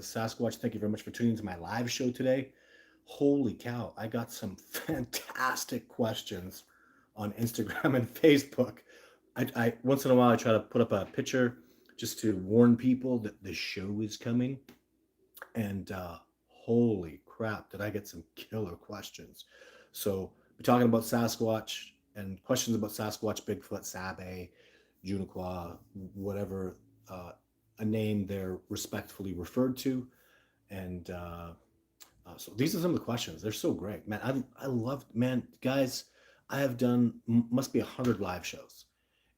says, Sasquatch, thank you very much for tuning into my live show today. Holy cow, I got some fantastic questions on Instagram and Facebook. I once in a while I try to put up a picture just to warn people that the show is coming. And holy crap, did I get some killer questions. So we're talking about Sasquatch and questions about Sasquatch, Bigfoot, Sabe, Juniqua, whatever a name they're respectfully referred to. And so these are some of the questions. They're so great, man. I love, man, guys. I have done must be 100 live shows,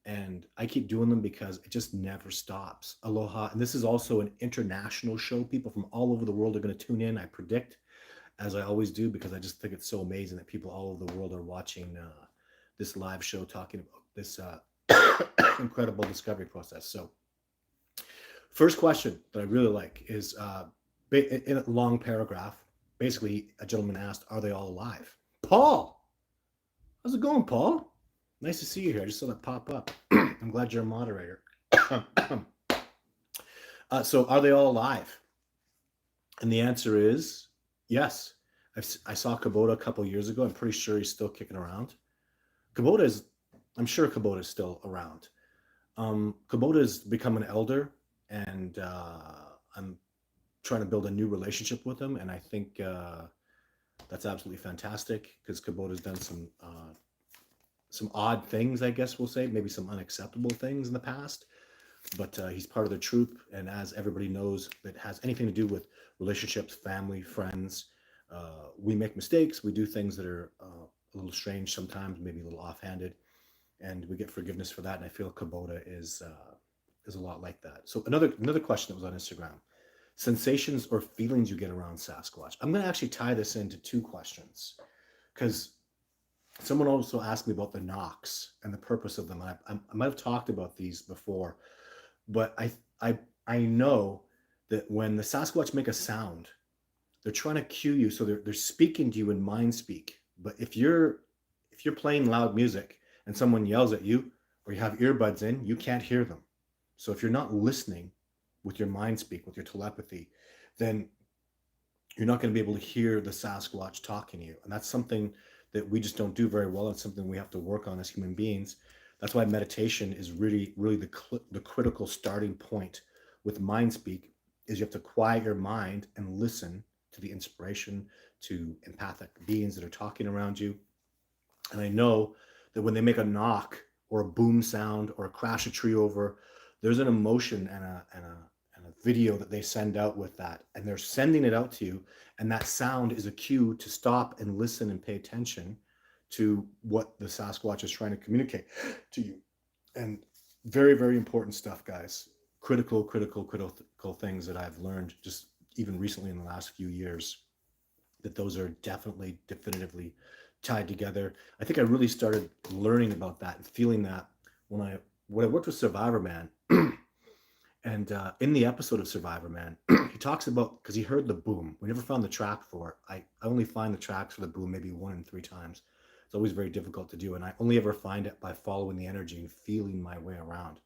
and I keep doing them because it just never stops. Aloha, and this is also an international show. People from all over the world are going to tune in. I predict, as I always do, because I just think it's so amazing that people all over the world are watching this live show talking about this incredible discovery process. So, first question that I really like is in a long paragraph. Basically, a gentleman asked, "Are they all alive?" Paul, how's it going, Paul? Nice to see you here. I just saw that pop up. I'm glad you're a moderator. So, are they all alive? And the answer is yes. I saw Kubota a couple years ago. I'm pretty sure he's still kicking around. Kubota is, I'm sure Kubota is still around. Kubota has become an elder, and I'm trying to build a new relationship with him. And I think that's absolutely fantastic because Kubota's done some odd things, I guess we'll say, maybe some unacceptable things in the past. But he's part of the troop, and as everybody knows, that has anything to do with relationships, family, friends. We make mistakes. We do things that are a little strange sometimes, maybe a little offhanded, and we get forgiveness for that. And I feel Kubota is a lot like that. So another question that was on Instagram: sensations or feelings you get around Sasquatch. I'm going to actually tie this into two questions because someone also asked me about the knocks and the purpose of them. I might have talked about these before, but I know that when the Sasquatch make a sound, they're trying to cue you, so they're speaking to you in mind speak. But if you're playing loud music and someone yells at you, or you have earbuds in, you can't hear them. So if you're not listening with your mind speak, with your telepathy, then you're not going to be able to hear the Sasquatch talking to you. And that's something that we just don't do very well. It's something we have to work on as human beings. That's why meditation is really the critical starting point with mind speak, is you have to quiet your mind and listen to the inspiration, to empathic beings that are talking around you. And I know that when they make a knock or a boom sound or crash a tree over, there's an emotion and a video that they send out with that, and they're sending it out to you, and that sound is a cue to stop and listen and pay attention to what the Sasquatch is trying to communicate to you. And very important stuff, guys. Critical things that I've learned just even recently in the last few years, that those are definitively tied together. I think I really started learning about that and feeling that when I worked with Survivor Man. And in the episode of Survivor Man, he talks about, because he heard the boom. We never found the track for it. I only find the tracks for the boom maybe 1 in 3 times. It's always very difficult to do. And I only ever find it by following the energy and feeling my way around.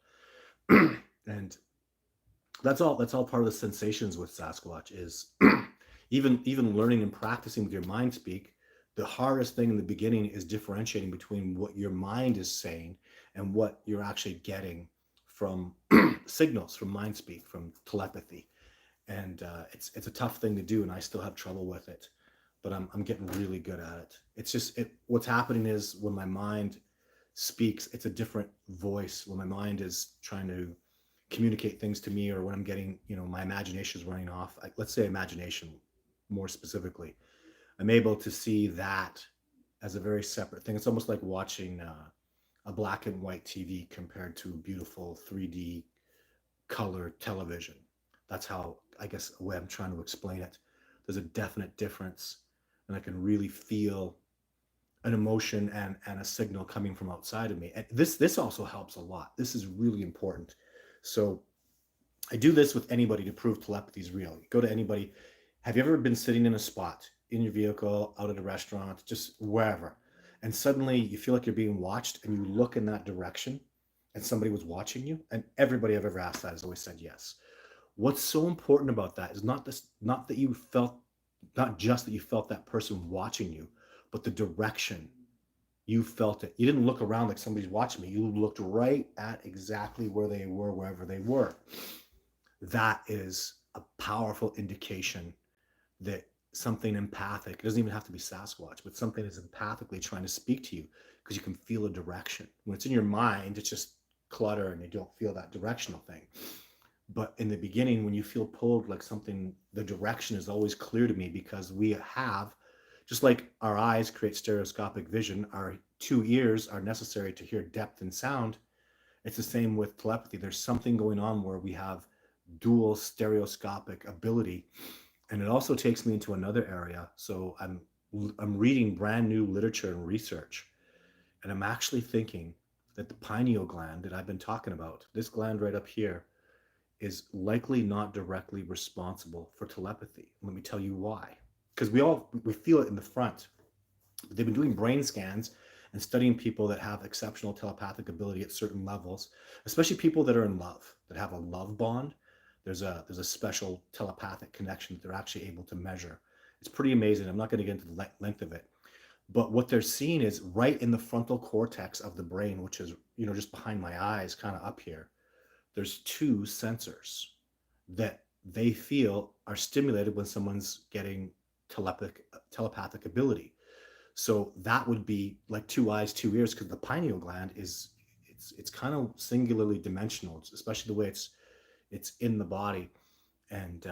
And that's all part of the sensations with Sasquatch is even learning and practicing with your mind speak. The hardest thing in the beginning is differentiating between what your mind is saying and what you're actually getting from signals, from mind speak, from telepathy. And it's a tough thing to do, and I still have trouble with it, but I'm getting really good at it. It's just what's happening is when my mind speaks, it's a different voice. When my mind is trying to communicate things to me, or when I'm getting, my imagination is running off. Let's say imagination more specifically. I'm able to see that as a very separate thing. It's almost like watching a black and white TV compared to beautiful 3D color television. That's how, I guess, the way I'm trying to explain it. There's a definite difference, and I can really feel an emotion and a signal coming from outside of me. And this also helps a lot. This is really important. So I do this with anybody to prove telepathy is real. You go to anybody. Have you ever been sitting in a spot, in your vehicle, out at a restaurant, just wherever, and suddenly you feel like you're being watched, and you look in that direction and somebody was watching you? And everybody I've ever asked that has always said yes. What's so important about that is not that you felt, not just that you felt that person watching you, but the direction you felt it. You didn't look around like somebody's watching me. You looked right at exactly where they were, wherever they were. That is a powerful indication that something empathic, it doesn't even have to be Sasquatch, but something is empathically trying to speak to you because you can feel a direction. When it's in your mind, it's just clutter and you don't feel that directional thing. But in the beginning, when you feel pulled like something, the direction is always clear to me because we have, just like our eyes create stereoscopic vision, our two ears are necessary to hear depth and sound. It's the same with telepathy. There's something going on where we have dual stereoscopic ability. And it also takes me into another area. So I'm reading brand new literature and research, and I'm actually thinking that the pineal gland that I've been talking about, this gland right up here, is likely not directly responsible for telepathy. Let me tell you why. Because we feel it in the front. They've been doing brain scans and studying people that have exceptional telepathic ability at certain levels, especially people that are in love, that have a love bond. There's a special telepathic connection that they're actually able to measure. It's pretty amazing. I'm not going to get into the length of it, but what they're seeing is right in the frontal cortex of the brain, which is, just behind my eyes, kind of up here. There's two sensors that they feel are stimulated when someone's getting telepathic ability. So that would be like two eyes, two ears, because the pineal gland is, it's kind of singularly dimensional, especially the way it's in the body. And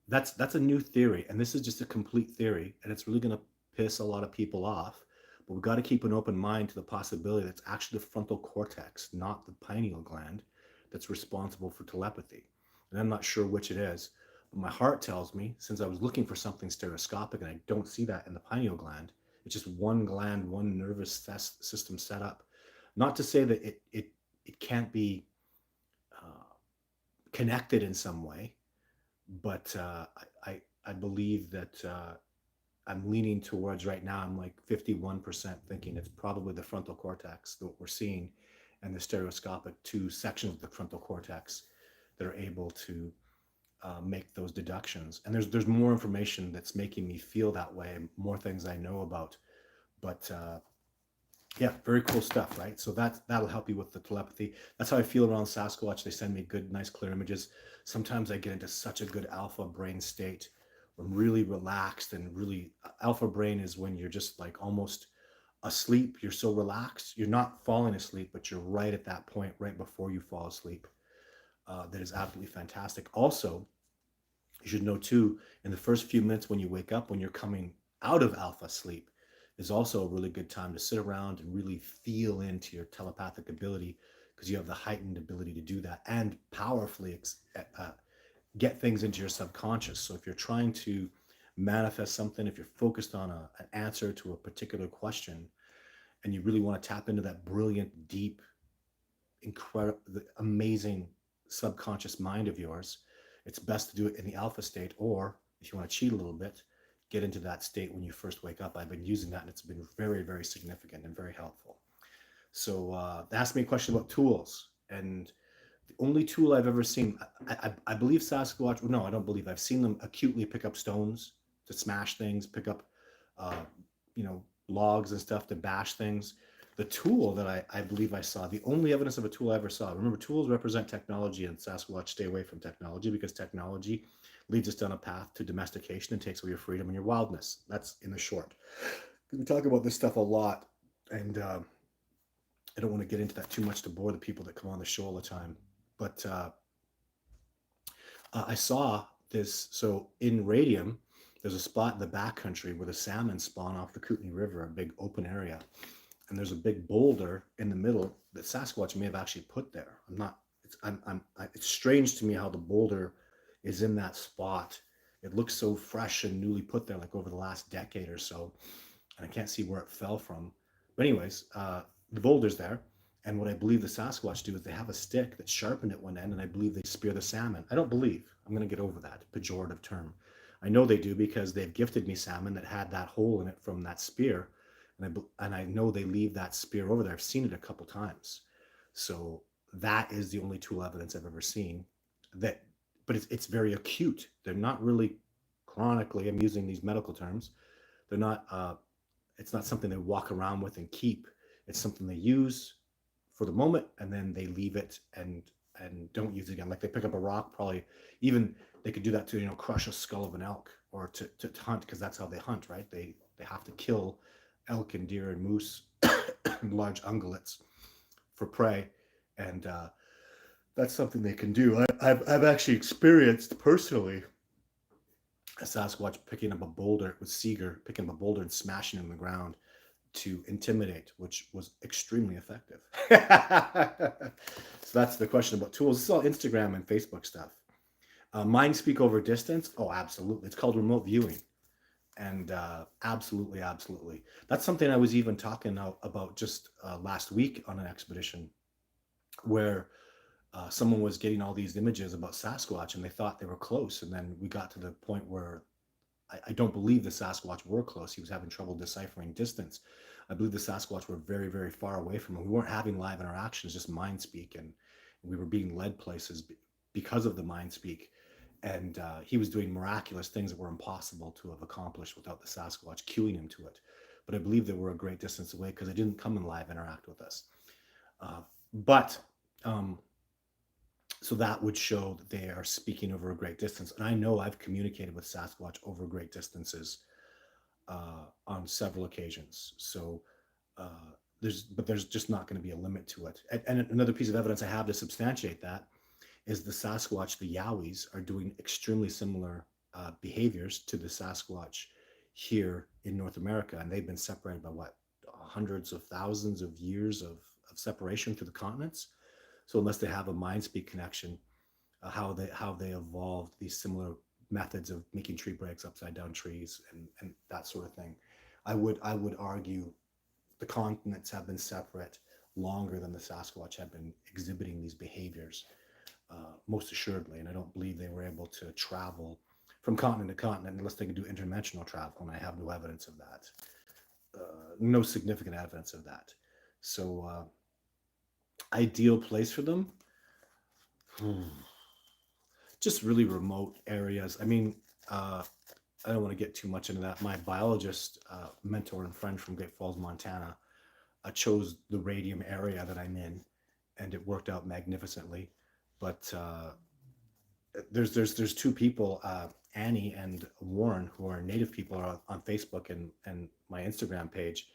that's a new theory, and this is just a complete theory, and it's really going to piss a lot of people off. But we've got to keep an open mind to the possibility that's actually the frontal cortex, not the pineal gland, that's responsible for telepathy. And I'm not sure which it is, but my heart tells me, since I was looking for something stereoscopic and I don't see that in the pineal gland, it's just one gland, one nervous system set up. Not to say that it can't be connected in some way, but I believe that I'm leaning towards right now. I'm like 51% thinking it's probably the frontal cortex that we're seeing, and the stereoscopic two sections of the frontal cortex that are able to make those deductions. And there's more information that's making me feel that way, more things I know about. But yeah, very cool stuff, right? So that'll help you with the telepathy. That's how I feel around Sasquatch. They send me good, nice, clear images. Sometimes I get into such a good alpha brain state. I'm really relaxed, and really, alpha brain is when you're just like almost asleep. You're so relaxed. You're not falling asleep, but you're right at that point, right before you fall asleep. That is absolutely fantastic. Also, you should know too, in the first few minutes when you wake up, when you're coming out of alpha sleep, is also a really good time to sit around and really feel into your telepathic ability, because you have the heightened ability to do that and powerfully get things into your subconscious. So if you're trying to manifest something, if you're focused on an answer to a particular question, and you really want to tap into that brilliant, deep, incredible, amazing subconscious mind of yours, it's best to do it in the alpha state. Or if you want to cheat a little bit, get into that state when you first wake up. I've been using that, and it's been very, very significant and very helpful. So they asked me a question about tools, and the only tool I've ever seen, I believe Sasquatch, no, I don't believe, I've seen them acutely pick up stones to smash things, pick up, uh, logs and stuff to bash things. The tool that I believe I saw, the only evidence of a tool I ever saw, remember, tools represent technology, and Sasquatch stay away from technology because technology leads us down a path to domestication and takes away your freedom and your wildness. That's in the short. We talk about this stuff a lot, and I don't want to get into that too much to bore the people that come on the show all the time. But I saw this. So in Radium, there's a spot in the backcountry where the salmon spawn off the Kootenai River, a big open area. And there's a big boulder in the middle that Sasquatch may have actually put there. I'm not, it's strange to me how the boulder is in that spot. It looks so fresh and newly put there, like over the last decade or so. And I can't see where it fell from. But anyways, the boulder's there. And what I believe the Sasquatch do is they have a stick that's sharpened at one end, and I believe they spear the salmon. I don't believe. I'm going to get over that pejorative term. I know they do because they've gifted me salmon that had that hole in it from that spear. And I know they leave that spear over there. I've seen it a couple times. So that is the only tool evidence I've ever seen that but it's very acute. They're not really chronically. I'm using these medical terms. They're not. It's not something they walk around with and keep. It's something they use for the moment, and then they leave it and don't use it again. Like they pick up a rock, probably even they could do that to crush a skull of an elk or to hunt, because that's how they hunt, right? They have to kill elk and deer and moose and large ungulates for prey, and that's something they can do. I've actually experienced personally a Sasquatch picking up a boulder with Seeger, picking up a boulder and smashing it in the ground to intimidate, which was extremely effective. So that's the question about tools. This is all Instagram and Facebook stuff. Mind speak over distance? Oh, absolutely. It's called remote viewing. And absolutely, absolutely. That's something I was even talking about just last week on an expedition where someone was getting all these images about Sasquatch and they thought they were close. And then we got to the point where I don't believe the Sasquatch were close. He was having trouble deciphering distance. I believe the Sasquatch were very, very far away from him. We weren't having live interactions, just mind speak. And we were being led places because of the mind speak. And he was doing miraculous things that were impossible to have accomplished without the Sasquatch cueing him to it. But I believe they were a great distance away because they didn't come and live interact with us. So that would show that they are speaking over a great distance. And I know I've communicated with Sasquatch over great distances on several occasions. So there's just not going to be a limit to it. And another piece of evidence I have to substantiate that is the Sasquatch, the Yowies, are doing extremely similar behaviors to the Sasquatch here in North America. And they've been separated by hundreds of thousands of years of separation through the continents. So unless they have a mind speak connection, how they evolved these similar methods of making tree breaks, upside down trees, and that sort of thing, I would argue the continents have been separate longer than the Sasquatch have been exhibiting these behaviors, most assuredly. And I don't believe they were able to travel from continent to continent unless they could do interdimensional travel, and I have no evidence of that, no significant evidence of that. So ideal place for them, just really remote areas. I mean, I don't want to get too much into that. My biologist mentor and friend from Great Falls, Montana, chose the radium area that I'm in, and it worked out magnificently. But there's two people, Annie and Warren, who are native people, are on Facebook and my Instagram page.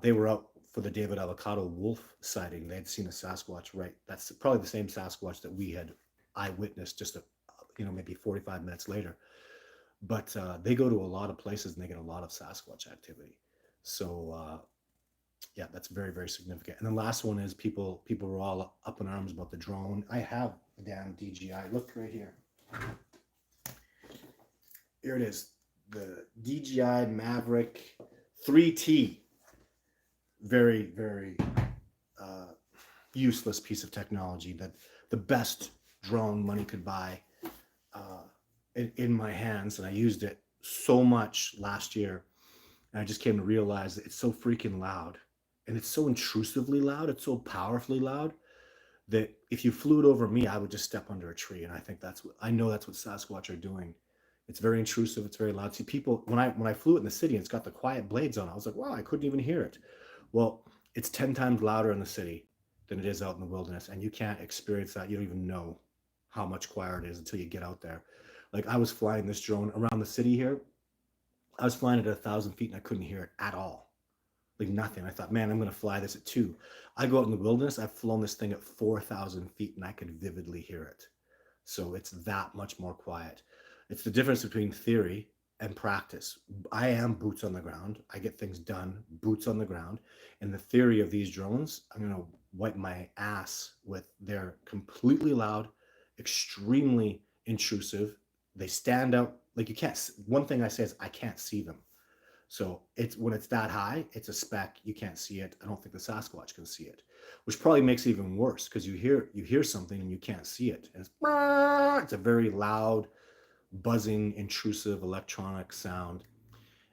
They were out for the David Avocado wolf sighting. They had seen a Sasquatch, right? That's probably the same Sasquatch that we had eyewitnessed just maybe 45 minutes later. But they go to a lot of places and they get a lot of Sasquatch activity. So yeah, that's very, very significant. And the last one is people were all up in arms about the drone. I have the damn DJI. Look right here. Here it is. The DJI Maverick 3T. Very, very useless piece of technology, that the best drone money could buy, in my hands. And I used it so much last year. And I just came to realize that it's so freaking loud. And it's so intrusively loud. It's so powerfully loud that if you flew it over me, I would just step under a tree. And I think I know that's what Sasquatch are doing. It's very intrusive. It's very loud. See, people, when I flew it in the city and it's got the quiet blades on, I was like, wow, I couldn't even hear it. Well, it's 10 times louder in the city than it is out in the wilderness. And you can't experience that. You don't even know how much quieter it is until you get out there. Like, I was flying this drone around the city here. I was flying it at 1,000 feet and I couldn't hear it at all. Like nothing. I thought, man, I'm going to fly this at 2. I go out in the wilderness. I've flown this thing at 4,000 feet and I could vividly hear it. So it's that much more quiet. It's the difference between theory and practice. I am boots on the ground. I get things done, boots on the ground. And the theory of these drones, I'm going to wipe my ass with. They're completely loud, extremely intrusive. They stand out like you can't. One thing I say is I can't see them. So it's when it's that high, it's a speck. You can't see it. I don't think the Sasquatch can see it, which probably makes it even worse because you hear something and you can't see it. And it's a very loud, buzzing, intrusive electronic sound.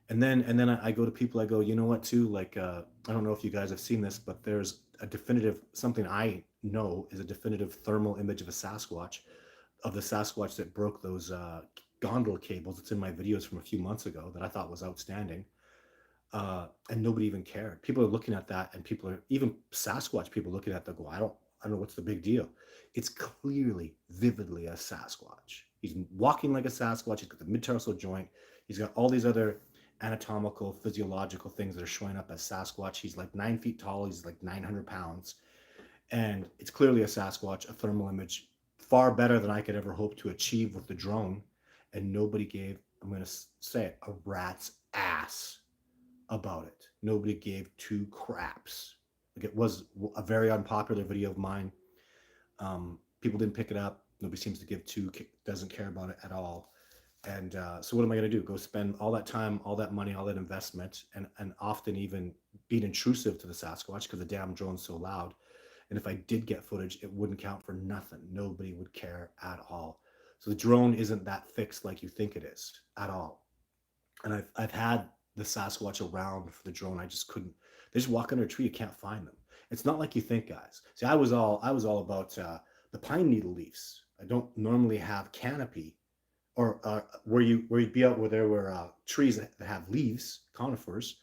And then I go to people. I go, you know what? Too, like I don't know if you guys have seen this, but there's a definitive, something I know is a definitive thermal image of a Sasquatch of the Sasquatch that broke those gondola cables. It's in my videos from a few months ago that I thought was outstanding. And nobody even cared. People are looking at that, and people are, even Sasquatch people looking at that go, I don't know what's the big deal. It's clearly, vividly a Sasquatch. He's walking like a Sasquatch. He's got the mid-tarsal joint. He's got all these other anatomical, physiological things that are showing up as Sasquatch. He's like 9 feet tall. He's like 900 pounds. And it's clearly a Sasquatch, a thermal image, far better than I could ever hope to achieve with the drone. And nobody gave, I'm going to say it, a rat's ass about it. Nobody gave two craps. Like, it was a very unpopular video of mine. People didn't pick it up. Nobody seems to give two, doesn't care about it at all. And so what am I going to do? Go spend all that time, all that money, all that investment, and often even being intrusive to the Sasquatch because the damn drone's so loud. And if I did get footage, it wouldn't count for nothing. Nobody would care at all. So the drone isn't that fixed like you think it is at all. And I've had the Sasquatch around for the drone. I just couldn't. They just walk under a tree. You can't find them. It's not like you think, guys. See, I was all about the pine needle leaves. I don't normally have canopy, or where you'd be out where there were trees that have leaves, conifers,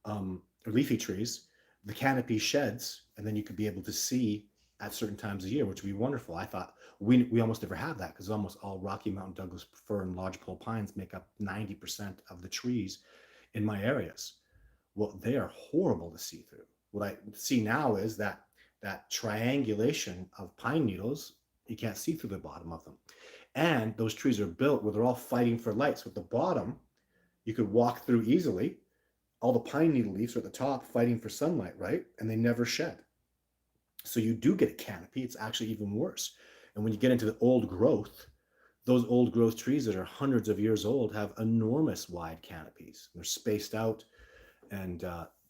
or leafy trees. The canopy sheds, and then you could be able to see at certain times of year, which would be wonderful. I thought we almost never have that because almost all Rocky Mountain Douglas fir and lodgepole pines make up 90% of the trees in my areas. Well, they are horrible to see through. What I see now is that triangulation of pine needles, you can't see through the bottom of them. And those trees are built where they're all fighting for light. So at the bottom, you could walk through easily. All the pine needle leaves are at the top fighting for sunlight, right? And they never shed. So you do get a canopy. It's actually even worse. And when you get into the old growth, those old growth trees that are hundreds of years old have enormous wide canopies. They're spaced out, and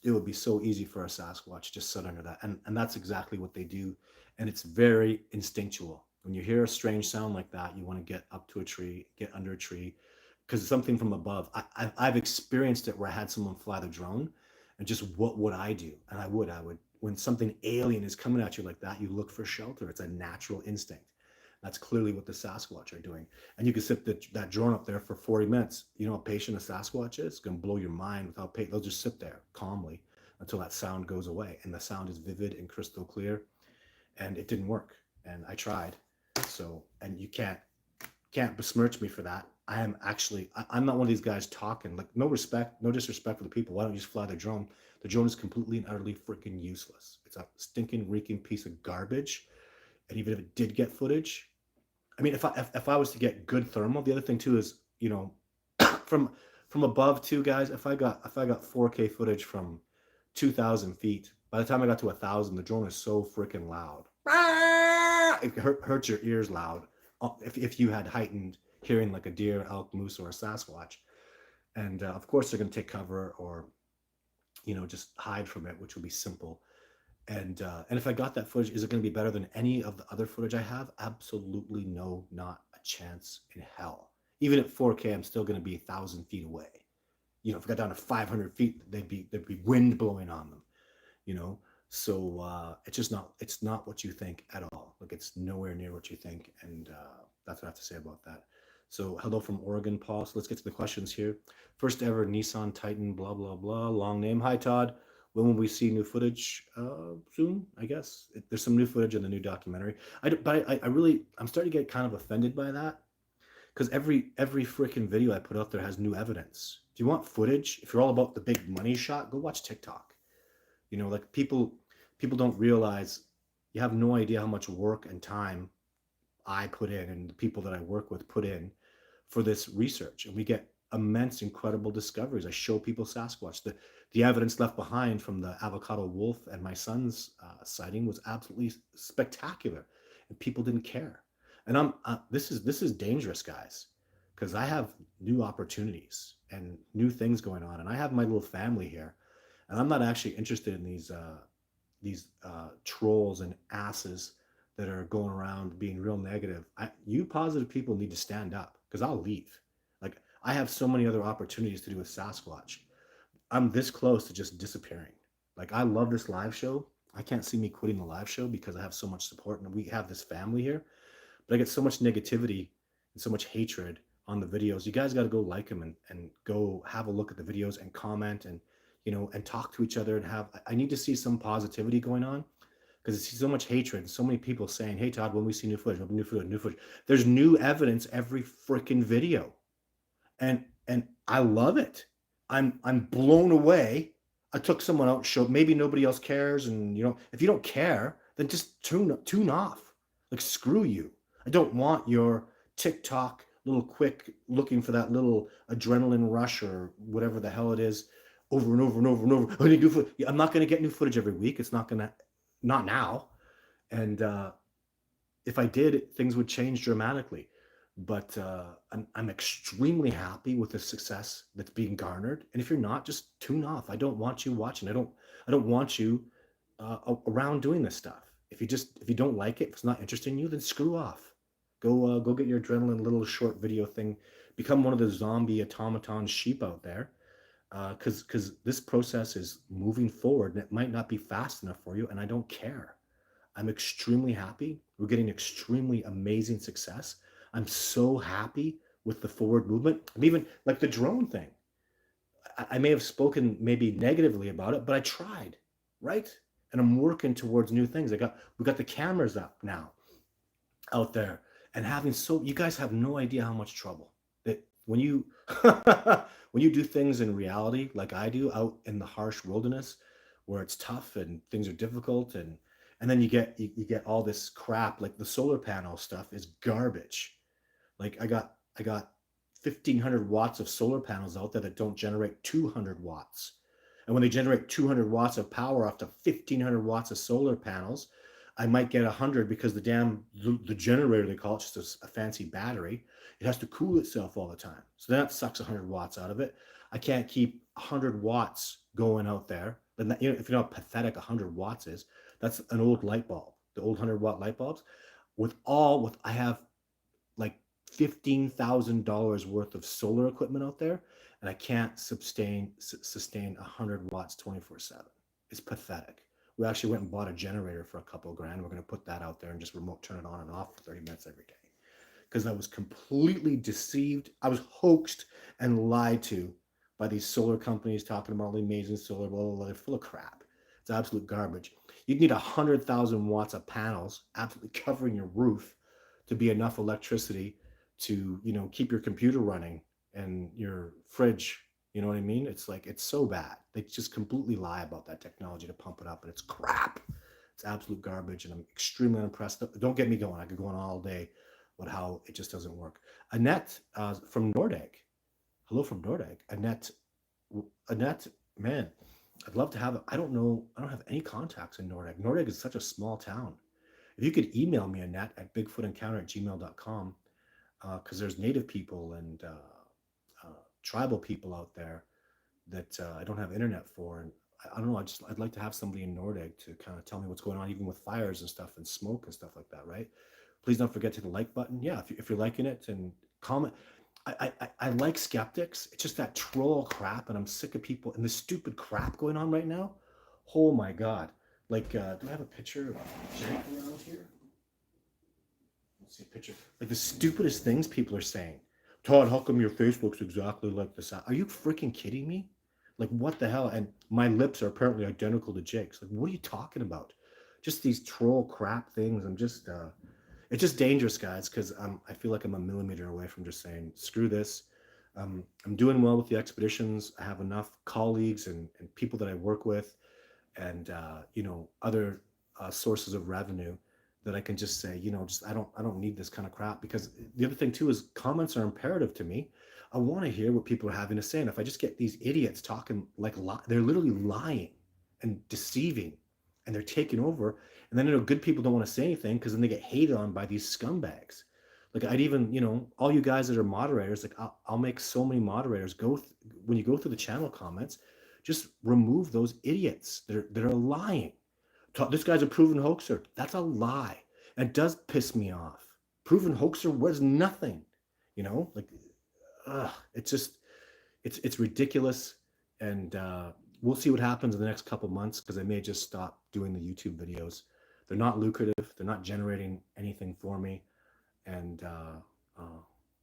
it would be so easy for a Sasquatch to sit under that. And that's exactly what they do. And it's very instinctual. When you hear a strange sound like that, you want to get up to a tree, get under a tree, because it's something from above. I've experienced it where I had someone fly the drone, and just what would I do? And I would, when something alien is coming at you like that, you look for shelter. It's a natural instinct. That's clearly what the Sasquatch are doing. And you can sit that drone up there for 40 minutes. You know how patient a Sasquatch is? It's going to blow your mind with how patient. They'll just sit there calmly until that sound goes away. And the sound is vivid and crystal clear. And it didn't work. And I tried. So, and you can't besmirch me for that. I'm not one of these guys talking. Like, no respect, no disrespect for the people. Why don't you just fly the drone? The drone is completely and utterly freaking useless. It's a stinking, reeking piece of garbage. And even if it did get footage, I mean, if I was to get good thermal, the other thing too is, you know, from above too, guys. If I got 4K footage from 2,000 feet, by the time I got to 1,000, the drone is so freaking loud. It hurts your ears loud. If you had heightened hearing like a deer, elk, moose, or a Sasquatch, and of course they're going to take cover or, you know, just hide from it, which would be simple. And if I got that footage, is it going to be better than any of the other footage I have? Absolutely no, not a chance in hell. Even at 4K, I'm still going to be 1,000 feet away. You know, if I got down to 500 feet, there'd be wind blowing on them. You know, so it's not what you think at all. Like, it's nowhere near what you think, and that's what I have to say about that. So hello from Oregon, Paul. So let's get to the questions here. First ever Nissan Titan, blah blah blah. Long name. Hi Todd. When will we see new footage? Soon, I guess. There's some new footage in the new documentary. I'm starting to get kind of offended by that, because every freaking video I put out there has new evidence. If you want footage, if you're all about the big money shot, go watch TikTok. You know, like, people don't realize, you have no idea how much work and time I put in, and the people that I work with put in for this research, and we get immense, incredible discoveries. I show people Sasquatch. The evidence left behind from the avocado wolf and my son's sighting was absolutely spectacular, and people didn't care. And this is dangerous, guys, because I have new opportunities and new things going on, and I have my little family here, and I'm not actually interested in these trolls and asses that are going around being real negative. You positive people need to stand up, because I'll leave. Like, I have so many other opportunities to do with Sasquatch. I'm this close to just disappearing. Like, I love this live show. I can't see me quitting the live show because I have so much support, and we have this family here. but I get so much negativity and so much hatred on the videos. You guys got to go like them and go have a look at the videos and comment and, and talk to each other and I need to see some positivity going on because I see so much hatred and so many people saying, hey, Todd, when we see new footage, new footage, new footage. There's new evidence every freaking video. And I love it. I'm blown away. I took someone out, showed maybe nobody else cares, and if you don't care, then just tune off. Like screw you. I don't want your TikTok little quick looking for that little adrenaline rush or whatever the hell it is, over and over and over and over. I need new footage. I'm not going to get new footage every week. It's not now. And if I did, things would change dramatically. But I'm extremely happy with the success that's being garnered. And if you're not, just tune off. I don't want you watching. I don't want you around doing this stuff. If you don't like it, if it's not interesting in you, then screw off. Go get your adrenaline little short video thing. Become one of the zombie automaton sheep out there. Because this process is moving forward and it might not be fast enough for you, and I don't care. I'm extremely happy. We're getting extremely amazing success. I'm so happy with the forward movement. I'm even like the drone thing. I may have spoken maybe negatively about it, but I tried, right? And I'm working towards new things. We got the cameras up now out there, and you guys have no idea how much trouble that when you when you do things in reality like I do out in the harsh wilderness where it's tough and things are difficult and then you get all this crap. Like the solar panel stuff is garbage. Like I got 1,500 watts of solar panels out there that don't generate 200 watts. And when they generate 200 watts of power off to 1,500 watts of solar panels, I might get 100 because the generator, they call it, just a fancy battery. It has to cool itself all the time. So that sucks 100 watts out of it. I can't keep 100 watts going out there. But if you know how pathetic 100 watts is, that's an old light bulb, the old 100-watt light bulbs. I have like $15,000 worth of solar equipment out there, and I can't sustain 100 watts 24/7. It's pathetic. We actually went and bought a generator for a couple of grand. We're going to put that out there and just remote turn it on and off for 30 minutes every day. Because I was completely deceived. I was hoaxed and lied to by these solar companies talking about all the amazing solar, blah, blah, blah. They're full of crap. It's absolute garbage. You'd need 100,000 watts of panels absolutely covering your roof to be enough electricity to, keep your computer running and your fridge. You know what I mean? It's like, it's so bad. They just completely lie about that technology to pump it up, and it's crap. It's absolute garbage, and I'm extremely unimpressed. Don't get me going. I could go on all day about how it just doesn't work. Annette from Nordegg. Hello from Nordegg. Annette, man, I'd love to have it. I don't have any contacts in Nordegg. Nordegg is such a small town. If you could email me, Annette, at bigfootencounter@gmail.com, because there's native people and tribal people out there that I don't have internet for. And I don't know, I'd like to have somebody in Nordegg to kind of tell me what's going on, even with fires and stuff and smoke and stuff like that, right? Please don't forget to hit the like button. Yeah, if you're liking it, and comment. I like skeptics. It's just that troll crap, and I'm sick of people and the stupid crap going on right now. Oh my God. Like, do I have a picture of Jake around here? Let's see a picture. Like the stupidest things people are saying. Todd, how come your face looks exactly like this? Are you freaking kidding me? Like, what the hell? And my lips are apparently identical to Jake's. Like, what are you talking about? Just these troll crap things. It's just dangerous, guys, because I feel like I'm a millimeter away from just saying, screw this. I'm doing well with the expeditions. I have enough colleagues and people that I work with and, other sources of revenue that I can just say, I don't need this kind of crap. Because the other thing too is comments are imperative to me. I want to hear what people are having to say. And if I just get these idiots talking like they're literally lying and deceiving, and they're taking over, and then good people don't want to say anything because then they get hated on by these scumbags. Like I'd even, all you guys that are moderators, like I'll make so many moderators when you go through the channel comments, just remove those idiots that are lying. This guy's a proven hoaxer. That's a lie. And it does piss me off. Proven hoaxer was nothing, like, it's ridiculous. And we'll see what happens in the next couple months, because I may just stop doing the YouTube videos. They're not lucrative. They're not generating anything for me. And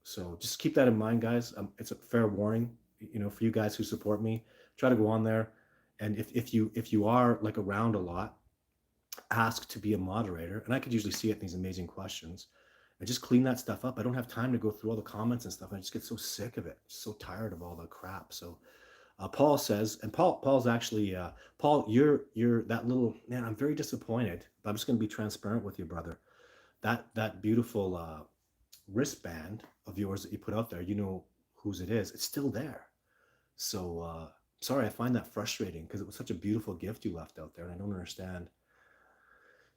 so just keep that in mind, guys. It's a fair warning, for you guys who support me. Try to go on there, and if you are like around a lot, ask to be a moderator, and I could usually see it in these amazing questions. And just clean that stuff up. I don't have time to go through all the comments and stuff. I just get so sick of it, so tired of all the crap. So Paul says, and Paul's actually Paul, you're that little man. I'm very disappointed, but I'm just going to be transparent with you, brother. That beautiful wristband of yours that you put out there, you know whose it is. It's still there. So sorry, I find that frustrating because it was such a beautiful gift you left out there, and I don't understand.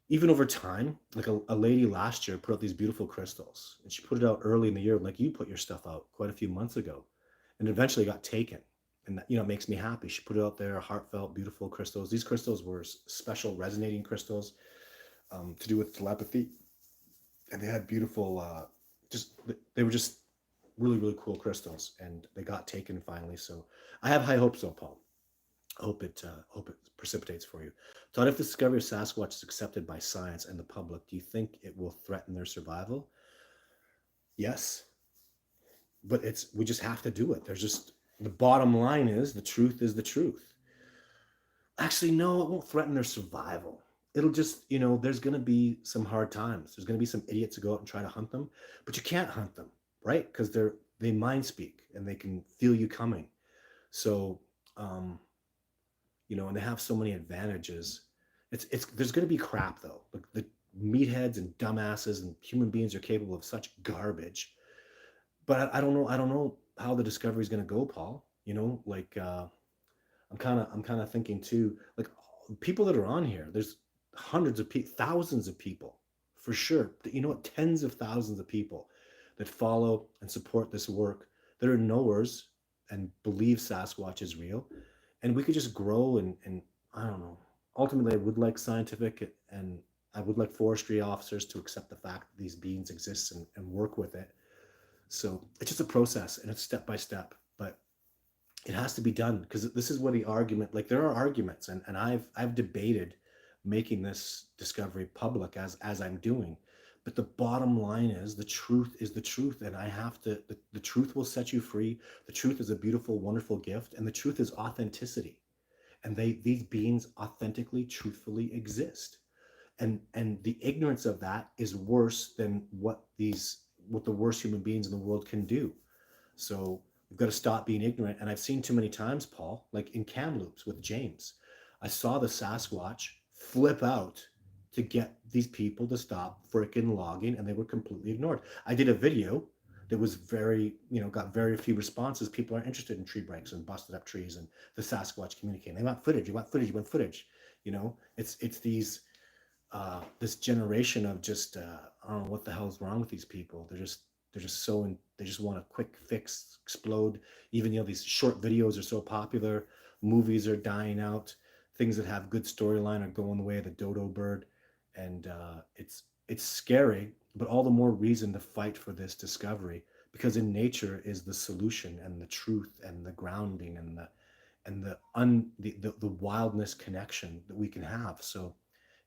Even over time, like a lady last year put out these beautiful crystals, and she put it out early in the year, like you put your stuff out quite a few months ago, and eventually got taken. And that, it makes me happy. She put it out there, heartfelt, beautiful crystals. These crystals were special resonating crystals to do with telepathy, and they had beautiful, just they were just really really cool crystals, and they got taken finally. So I have high hopes, though, Paul. Hope it precipitates for you. Todd, if the discovery of Sasquatch is accepted by science and the public, do you think it will threaten their survival? Yes, but we just have to do it. There's just the bottom line is the truth is the truth. Actually, no, it won't threaten their survival. It'll just, there's going to be some hard times. There's going to be some idiots who go out and try to hunt them, but you can't hunt them, right? Because they mind speak and they can feel you coming. So, and they have so many advantages. It's there's going to be crap though. Like the meatheads and dumbasses and human beings are capable of such garbage. But I don't know how the discovery is going to go, Paul. Like I'm kind of thinking too, like people that are on here. There's hundreds of people, thousands of people, for sure. Tens of thousands of people that follow and support this work that are knowers and believe Sasquatch is real, and we could just grow and I don't know. Ultimately, I would like scientific and I would like forestry officers to accept the fact that these beings exist and work with it. So it's just a process and it's step by step, but it has to be done because this is where the argument, like there are arguments, and I've debated making this discovery public as I'm doing. But the bottom line is the truth, and I have to the truth will set you free. The truth is a beautiful, wonderful gift, and the truth is authenticity. And these beings authentically, truthfully exist. And the ignorance of that is worse than what the worst human beings in the world can do. So we've got to stop being ignorant. And I've seen too many times, Paul, like in Kamloops with James, I saw the Sasquatch flip out to get these people to stop freaking logging, and they were completely ignored. I did a video that was got very few responses. People aren't interested in tree breaks and busted up trees and the Sasquatch communicating. They want footage. You want footage. You want footage. It's these this generation of just I don't know what the hell is wrong with these people. They're just they just want a quick fix, explode. Even these short videos are so popular. Movies are dying out. Things that have good storyline are going the way of the dodo bird, and it's scary. But all the more reason to fight for this discovery, because in nature is the solution and the truth and the grounding and the wildness connection that we can have. So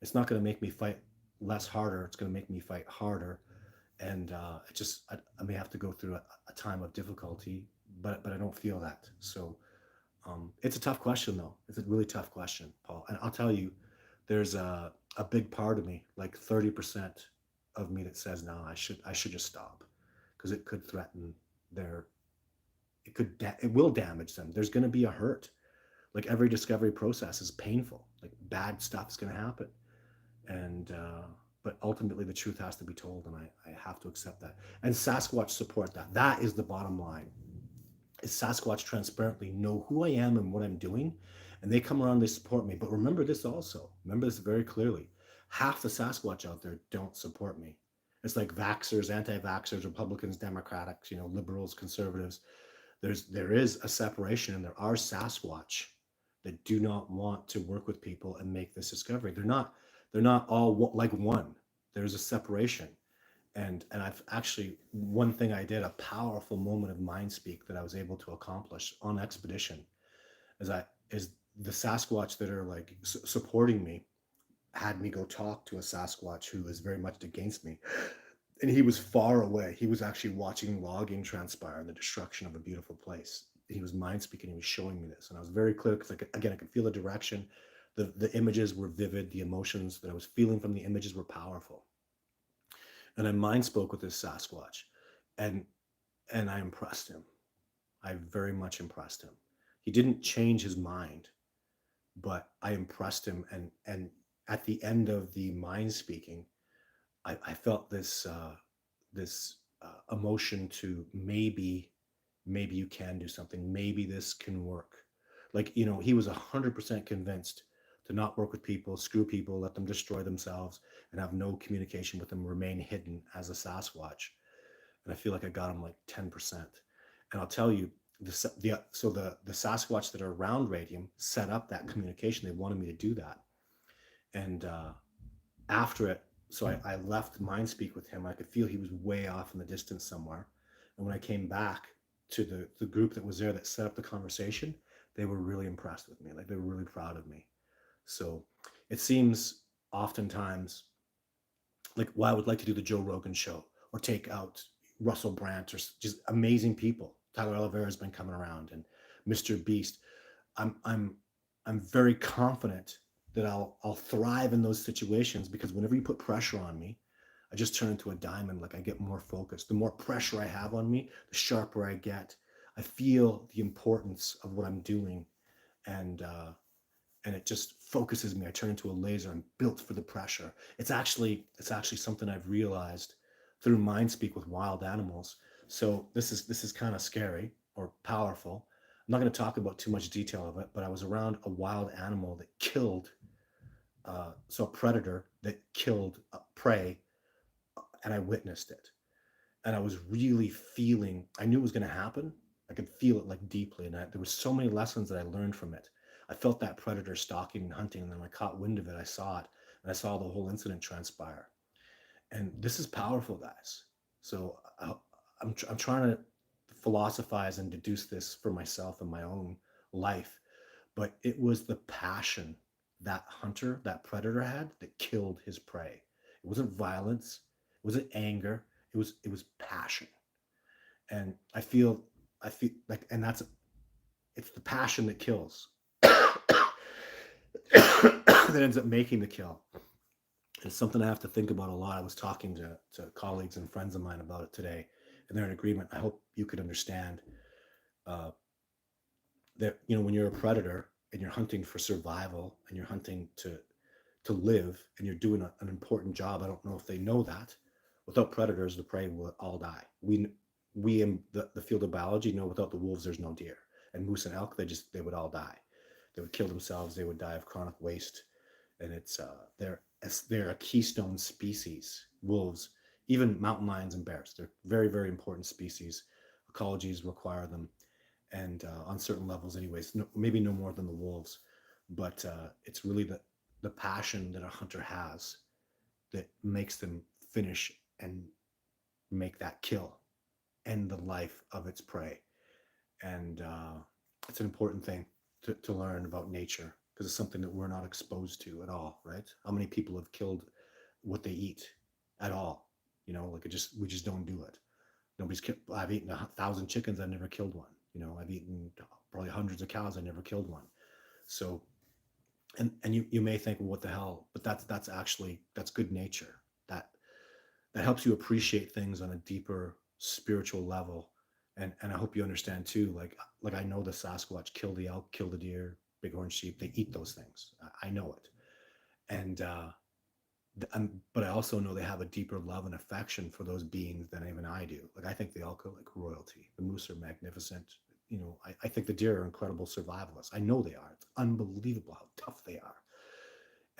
it's not going to make me fight less harder. It's going to make me fight harder. And I may have to go through a time of difficulty, but I don't feel that. So it's a tough question, though. It's a really tough question, Paul. And I'll tell you, there's a big part of me, like 30% of me, that says no, I should just stop, because it could threaten their it will damage them. There's going to be a hurt. Like every discovery process is painful. Like bad stuff's going to happen, and but ultimately the truth has to be told, and I have to accept that. And Sasquatch support that. That is the bottom line. Is Sasquatch transparently know who I am and what I'm doing, and they come around, they support me. But remember this also. Remember this very clearly. Half the Sasquatch out there don't support me. It's like vaxxers, anti-vaxxers, Republicans, Democrats, liberals, conservatives. There is a separation, and there are Sasquatch that do not want to work with people and make this discovery. They're not all like one. There's a separation. And I've actually, one thing I did, a powerful moment of mind speak that I was able to accomplish on expedition, is the Sasquatch that are like supporting me had me go talk to a Sasquatch who is very much against me. and he was far away. He was actually watching logging transpire and the destruction of a beautiful place. He was mind speaking. He was showing me this, and I was very clear because, again, I could feel the direction. The images were vivid. The emotions that I was feeling from the images were powerful. And I mind spoke with this Sasquatch, and I impressed him. I very much impressed him. He didn't change his mind, but I impressed him. And at the end of the mind speaking, I felt this emotion to maybe you can do something. Maybe this can work. Like, he was 100% convinced to not work with people, screw people, let them destroy themselves, and have no communication with them, remain hidden as a Sasquatch. And I feel like I got him like 10%. And I'll tell you, the Sasquatch that are around Radium set up that communication. They wanted me to do that. And after it, so I left Mindspeak with him. I could feel he was way off in the distance somewhere. And when I came back to the group that was there that set up the conversation, they were really impressed with me. Like, they were really proud of me. So it seems oftentimes like, why I would like to do the Joe Rogan show or take out Russell Brand or just amazing people. Tyler Oliveira has been coming around, and Mr. Beast. I'm I'm I'm very confident that I'll thrive in those situations, because whenever you put pressure on me, I just turn into a diamond. Like, I get more focused. The more pressure I have on me, the sharper I get. I feel the importance of what I'm doing, and it just focuses me. I turn into a laser. I'm built for the pressure. It's actually something I've realized through mind speak with wild animals. So this is kind of scary or powerful. I'm not going to talk about too much detail of it, but I was around a wild animal that killed, so a predator that killed prey, and I witnessed it. And I was really feeling, I knew it was going to happen. I could feel it like deeply. And there was so many lessons that I learned from it. I felt that predator stalking and hunting, and then when I caught wind of it, I saw it, and I saw the whole incident transpire. And this is powerful, guys. So I'm trying to philosophize and deduce this for myself in my own life. But it was the passion that hunter, that predator had, that killed his prey. It wasn't violence. It wasn't anger. It was passion. And I feel like, and it's the passion that kills, that ends up making the kill. It's something I have to think about a lot. I was talking to colleagues and friends of mine about it today, and they're in agreement. I hope you could understand uh, that, when you're a predator and you're hunting for survival, and you're hunting to live, and you're doing an important job. I don't know if they know that. Without predators, the prey will all die. We in the field of biology know without the wolves, there's no deer. And moose and elk, they would all die. They would kill themselves. They would die of chronic waste. And they're a keystone species. Wolves, even mountain lions and bears, they're very, very important species. Ecologies require them, and on certain levels, anyways. No, maybe no more than the wolves, but it's really the passion that a hunter has that makes them finish and make that kill, end the life of its prey. And it's an important thing to learn about nature, because it's something that we're not exposed to at all, right? How many people have killed what they eat at all? Like, we just don't do it. Nobody's killed. I've eaten 1,000 chickens. I've never killed one. I've eaten probably hundreds of cows. I never killed one. So, and you may think, well, what the hell? But that's good nature. That helps you appreciate things on a deeper spiritual level. And I hope you understand too. Like, I know the Sasquatch kill the elk, kill the deer, bighorn sheep. They eat those things. I know it. And but I also know they have a deeper love and affection for those beings than even I do. Like, I think the elk are like royalty. The moose are magnificent. I think the deer are incredible survivalists. I know they are. It's unbelievable how tough they are.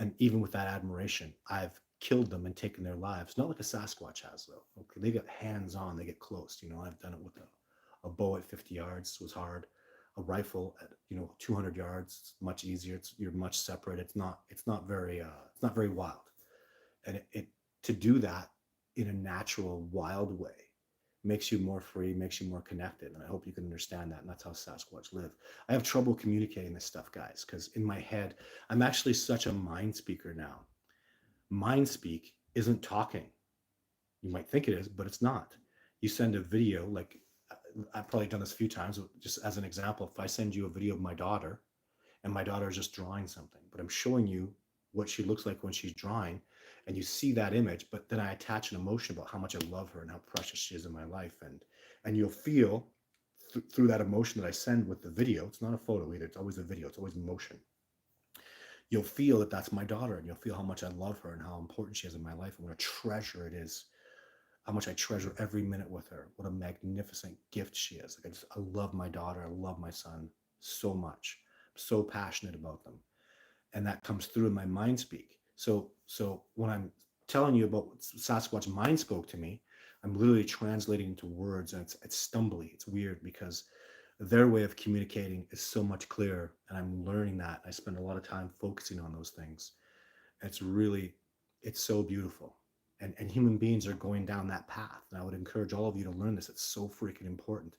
And even with that admiration, I've killed them and taken their lives. Not like a Sasquatch has, though. Okay, they get hands on. They get close. I've done it with a bow at 50 yards was hard. A rifle at 200 yards, it's much easier. You're much separate. It's not very wild. And it to do that in a natural, wild way makes you more free, makes you more connected. And I hope you can understand that. And that's how Sasquatch live. I have trouble communicating this stuff, guys, because in my head, I'm actually such a mind speaker now. Mind speak isn't talking. You might think it is, but it's not. You send a video, like I've probably done this a few times, just as an example. If I send you a video of my daughter and my daughter is just drawing something, but I'm showing you what she looks like when she's drawing, and you see that image, but then I attach an emotion about how much I love her and how precious she is in my life. And you'll feel through that emotion that I send with the video. It's not a photo either. It's always a video. It's always emotion. You'll feel that that's my daughter, and you'll feel how much I love her and how important she is in my life and what a treasure it is, how much I treasure every minute with her. What a magnificent gift she is. Like I love my daughter. I love my son so much. I'm so passionate about them. And that comes through in my mind speak. So when I'm telling you about what Sasquatch mind spoke to me, I'm literally translating into words, and it's stumbly. It's weird because their way of communicating is so much clearer, and I'm learning that. I spend a lot of time focusing on those things. It's really, it's so beautiful. And human beings are going down that path. And I would encourage all of you to learn this. It's so freaking important.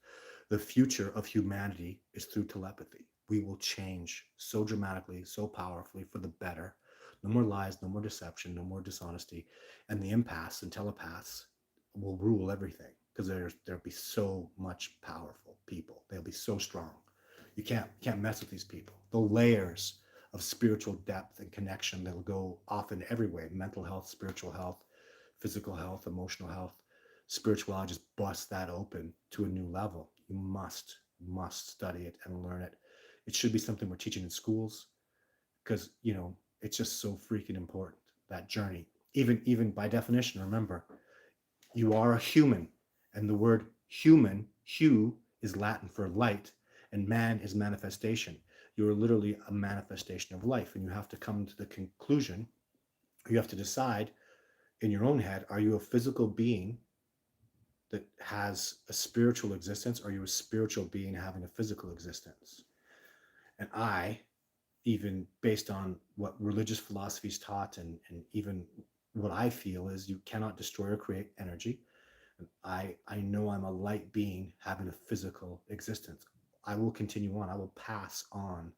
The future of humanity is through telepathy. We will change so dramatically, so powerfully for the better. No more lies, no more deception, no more dishonesty. And the empaths and telepaths will rule everything because there'll be so much powerful people. They'll be so strong. You can't mess with these people. The layers of spiritual depth and connection that'll go off in every way: mental health, spiritual health, physical health, emotional health. Spirituality just busts that open to a new level. You must study it and learn it. It should be something we're teaching in schools because it's just so freaking important, that journey. Even by definition, remember, you are a human, and the word human, hu, is Latin for light, and man is manifestation. You are literally a manifestation of life, and you have to come to the conclusion, you have to decide in your own head, are you a physical being that has a spiritual existence, or are you a spiritual being having a physical existence? And even based on what religious philosophies taught, and even what I feel, is you cannot destroy or create energy. I know I'm a light being having a physical existence. I will continue on. I will pass on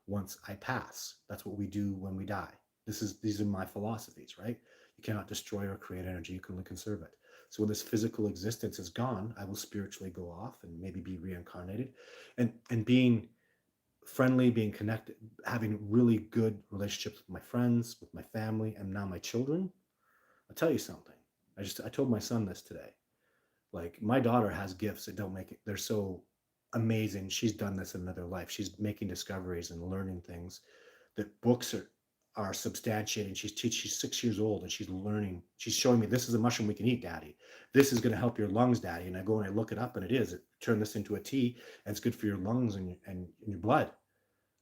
once I pass. That's what we do when we die. These are my philosophies, right? You cannot destroy or create energy. You can only conserve it. So when this physical existence is gone, I will spiritually go off and maybe be reincarnated, and being friendly, being connected, having really good relationships with my friends, with my family, and now my children. I'll tell you something. I told my son this today. Like, my daughter has gifts that don't make it. They're so amazing. She's done this in another life. She's making discoveries and learning things that books are substantiating. She's 6 years old, and she's learning. She's showing me, this is a mushroom we can eat, Daddy. This is going to help your lungs, Daddy. And I go and I look it up, and it is. It turned this into a tea, and it's good for your lungs and your blood.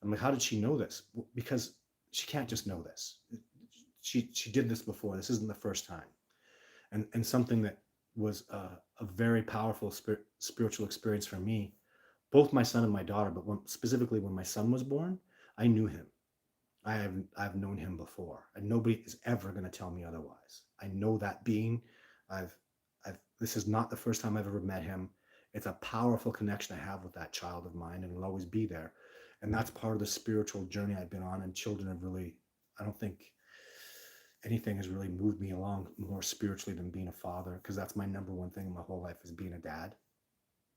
I'm like, how did she know this? Because she can't just know this. She did this before. This isn't the first time. And something that was a very powerful spiritual experience for me, both my son and my daughter, but specifically when my son was born, I knew him. I've known him before, and nobody is ever going to tell me otherwise. I know that being. I've this is not the first time I've ever met him. It's a powerful connection I have with that child of mine, and it'll always be there. And that's part of the spiritual journey I've been on. And children have really, I don't think anything has really moved me along more spiritually than being a father, because that's my number one thing in my whole life, is being a dad.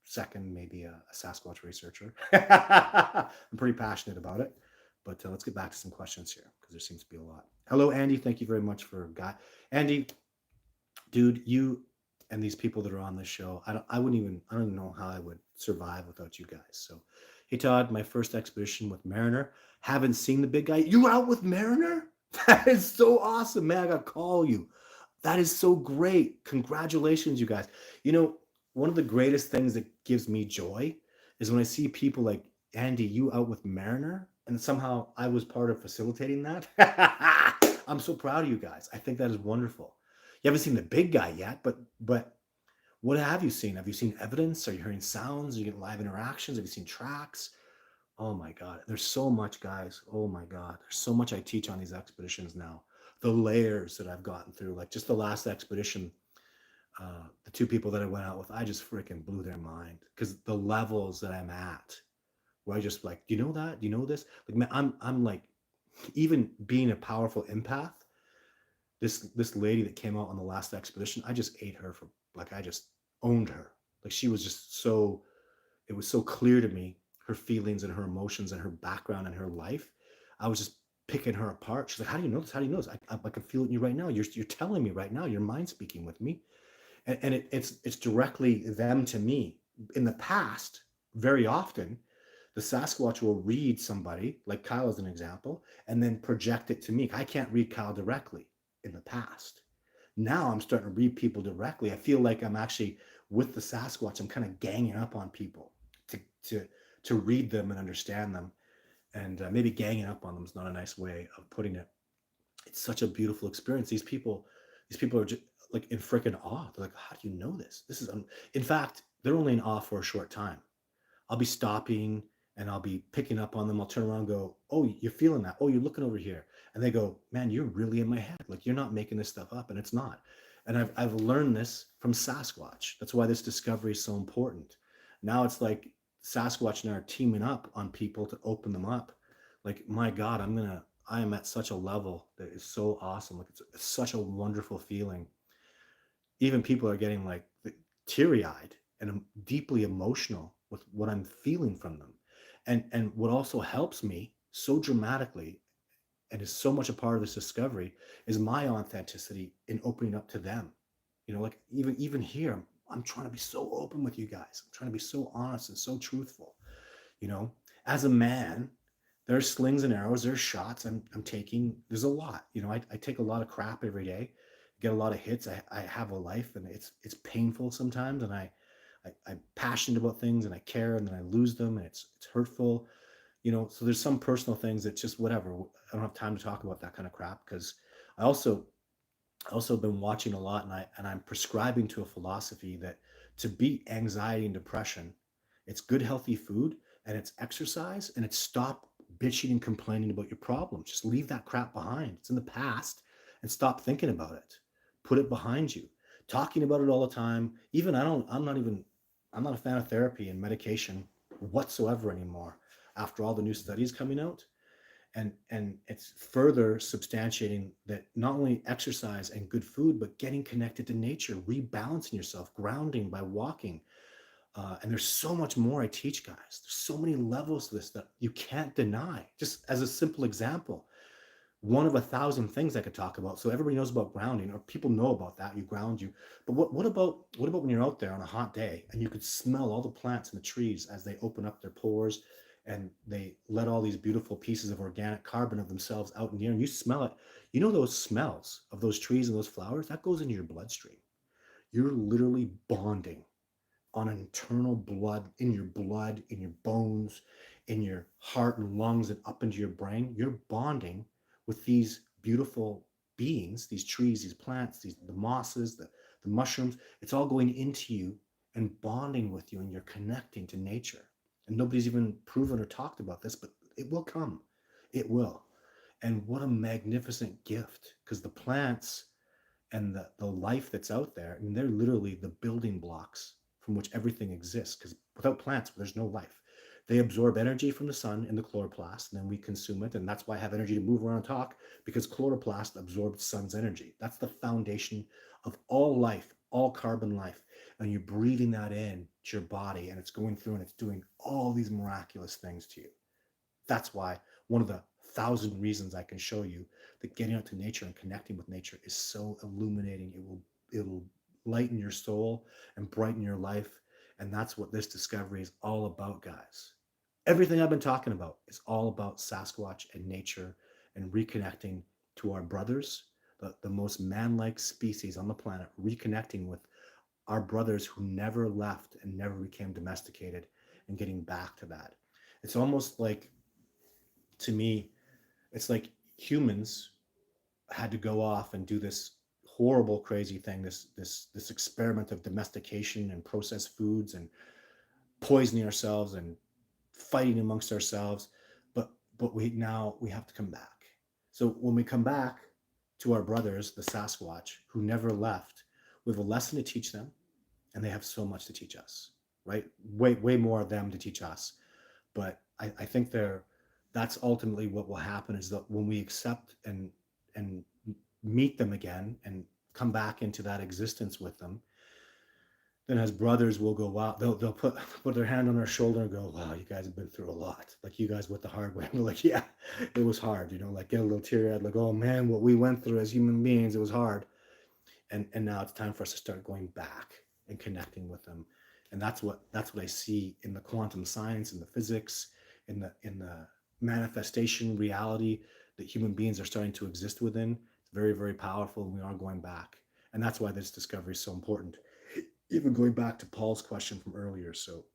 Second, maybe a Sasquatch researcher. I'm pretty passionate about it. But let's get back to some questions here, because there seems to be a lot. Hello, Andy. Thank you very much for Andy, dude, you and these people that are on this show, I don't even know how I would survive without you guys. So, hey, Todd, my first expedition with Mariner. Haven't seen the big guy. You out with Mariner? That is so awesome, man. I got to call you. That is so great. Congratulations, you guys. One of the greatest things that gives me joy is when I see people like, Andy, you out with Mariner, and somehow I was part of facilitating that. I'm so proud of you guys. I think that is wonderful. You haven't seen the big guy yet, but what have you seen? Have you seen evidence? Are you hearing sounds? Are you getting live interactions? Have you seen tracks? Oh my God, there's so much, guys. Oh my God, there's so much I teach on these expeditions now. The layers that I've gotten through, like just the last expedition, the two people that I went out with, I just freaking blew their mind, because the levels that I'm at, where I just like, do you know that? Do you know this? Like, man, I'm like, even being a powerful empath, This lady that came out on the last expedition, I just ate her for like I just owned her. Like she was just so it was so clear to me, her feelings and her emotions and her background and her life. I was just picking her apart. She's like, "How do you know this? How do you know this? I can feel it in you right now. You're telling me right now. Your mind speaking with me." And it's directly them to me. In the past, very often, the Sasquatch will read somebody, like Kyle as an example, and then project it to me. I can't read Kyle directly in the past. Now I'm starting to read people directly. I feel like I'm actually with the Sasquatch. I'm kind of ganging up on people to to to read them and understand them. And maybe ganging up on them is not a nice way of putting it. It's such a beautiful experience. These people are just like in freaking awe. They're like, how do you know this? This is, in fact, they're only in awe for a short time. I'll be stopping and I'll be picking up on them. I'll turn around and go, "Oh, you're feeling that. Oh, you're looking over here." And they go, "Man, you're really in my head. Like you're not making this stuff up." And it's not. And I've learned this from Sasquatch. That's why this discovery is so important. Now it's like Sasquatch and I are teaming up on people to open them up. Like, my God, I am at such a level that is so awesome. Like it's such a wonderful feeling. Even people are getting like teary-eyed and deeply emotional with what I'm feeling from them. And what also helps me so dramatically and is so much a part of this discovery is my authenticity in opening up to them. Like even here, I'm trying to be so open with you guys. I'm trying to be so honest and so truthful. you know as a man, there's slings and arrows, there's shots I'm taking. There's a lot. I take a lot of crap every day, get a lot of hits. I have a life, and it's painful sometimes, and I'm passionate about things, and I care, and then I lose them, and it's hurtful. So there's some personal things that just whatever. I don't have time to talk about that kind of crap, because i also been watching a lot, and I'm prescribing to a philosophy that to beat anxiety and depression, it's good healthy food, and it's exercise, and it's stop bitching and complaining about your problems. Just leave that crap behind. It's in the past, and stop thinking about it. Put it behind you. Talking about it all the time. Even I'm not a fan of therapy and medication whatsoever anymore after all the new studies coming out. And it's further substantiating that not only exercise and good food, but getting connected to nature, rebalancing yourself, grounding by walking. And there's so much more I teach, guys. There's so many levels to this that you can't deny. Just as a simple example, one of 1,000 things I could talk about. So everybody knows about grounding, or people know about that. You ground you. But what about when you're out there on a hot day and you could smell all the plants and the trees as they open up their pores, and they let all these beautiful pieces of organic carbon of themselves out in the air, and you smell it. Those smells of those trees and those flowers, that goes into your bloodstream. You're literally bonding on an internal blood, in your bones, in your heart and lungs, and up into your brain. You're bonding with these beautiful beings, these trees, these plants, the mosses, the mushrooms. It's all going into you and bonding with you, and you're connecting to nature. And nobody's even proven or talked about this, but it will come. It will. And what a magnificent gift, because the plants and the life that's out there, I mean, they're literally the building blocks from which everything exists, because without plants, there's no life. They absorb energy from the sun in the chloroplast, and then we consume it. And that's why I have energy to move around and talk, because chloroplast absorbs sun's energy. That's the foundation of all life, all carbon life. And you're breathing that in to your body, and it's going through and it's doing all these miraculous things to you. That's why one of the 1,000 reasons I can show you that getting out to nature and connecting with nature is so illuminating. It will lighten your soul and brighten your life. And that's what this discovery is all about, guys. Everything I've been talking about is all about Sasquatch and nature and reconnecting to our brothers, the most man-like species on the planet, reconnecting with our brothers who never left and never became domesticated, and getting back to that. It's almost like, to me, it's like humans had to go off and do this horrible, crazy thing, this experiment of domestication and processed foods and poisoning ourselves and fighting amongst ourselves. But we have to come back. So when we come back to our brothers, the Sasquatch, who never left, we have a lesson to teach them, and they have so much to teach us, right? Way more of them to teach us. But I think that's ultimately what will happen, is that when we accept and meet them again and come back into that existence with them, then as brothers we'll go, wow, they'll put their hand on our shoulder and go, wow, you guys have been through a lot. Like, you guys went the hard way. We're like, yeah, it was hard, like get a little teary eyed, like, oh man, what we went through as human beings, it was hard. And now it's time for us to start going back and connecting with them. And that's what I see in the quantum science and the physics, in the manifestation reality that human beings are starting to exist within. It's very, very powerful, and we are going back. And that's why this discovery is so important. Even going back to Paul's question from earlier. So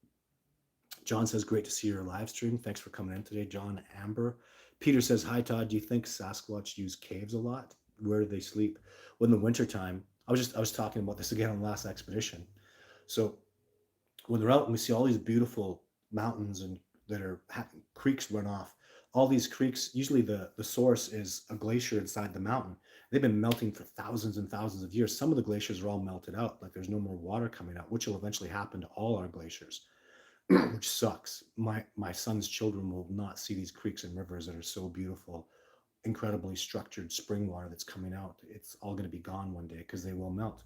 John says, great to see your live stream. Thanks for coming in today, John. Amber. Peter says, hi, Todd. Do you think Sasquatch use caves a lot? Where do they sleep? Well, in the wintertime, I was talking about this again on the last expedition. So when they're out and we see all these beautiful mountains and that are creeks run off, all these creeks, usually the source is a glacier inside the mountain. They've been melting for thousands and thousands of years. Some of the glaciers are all melted out, like there's no more water coming out, which will eventually happen to all our glaciers. Which sucks. My son's children will not see these creeks and rivers that are so beautiful, incredibly structured spring water that's coming out. It's all going to be gone one day because they will melt.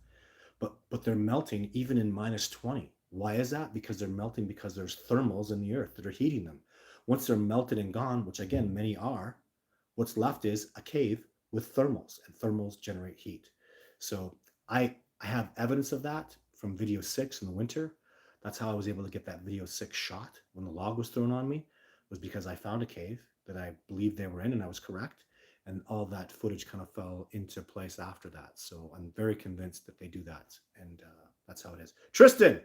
But they're melting even in minus 20. Why is that? Because they're melting because there's thermals in the earth that are heating them. Once they're melted and gone, which again many are, what's left is a cave with thermals, and thermals generate heat. So I have evidence of that from video 6 in the winter. That's how I was able to get that video 6 shot when the log was thrown on me, was because I found a cave that I believed they were in, and I was correct. And all that footage kind of fell into place after that. So I'm very convinced that they do that. And that's how it is. Tristan!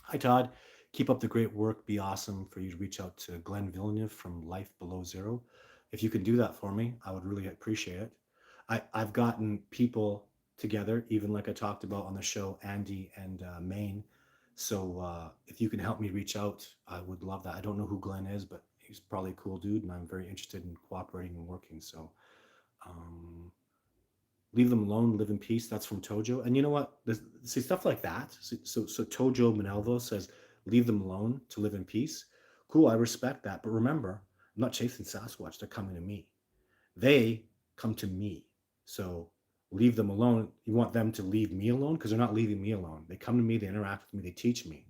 Hi, Todd. Keep up the great work. Be awesome for you to reach out to Glenn Villeneuve from Life Below Zero. If you can do that for me, I would really appreciate it. I've gotten people together, even like I talked about on the show, Andy and Maine. So if you can help me reach out, I would love that. I don't know who Glenn is, but he's probably a cool dude, and I'm very interested in cooperating and working. So um, leave them alone, live in peace. That's from Tojo. And you know what? See, stuff like that. So Tojo Manelvo says, leave them alone to live in peace. Cool, I respect that. But remember, I'm not chasing Sasquatch. They're coming to me. They come to me. So leave them alone. You want them to leave me alone? Because they're not leaving me alone. They come to me, they interact with me, they teach me.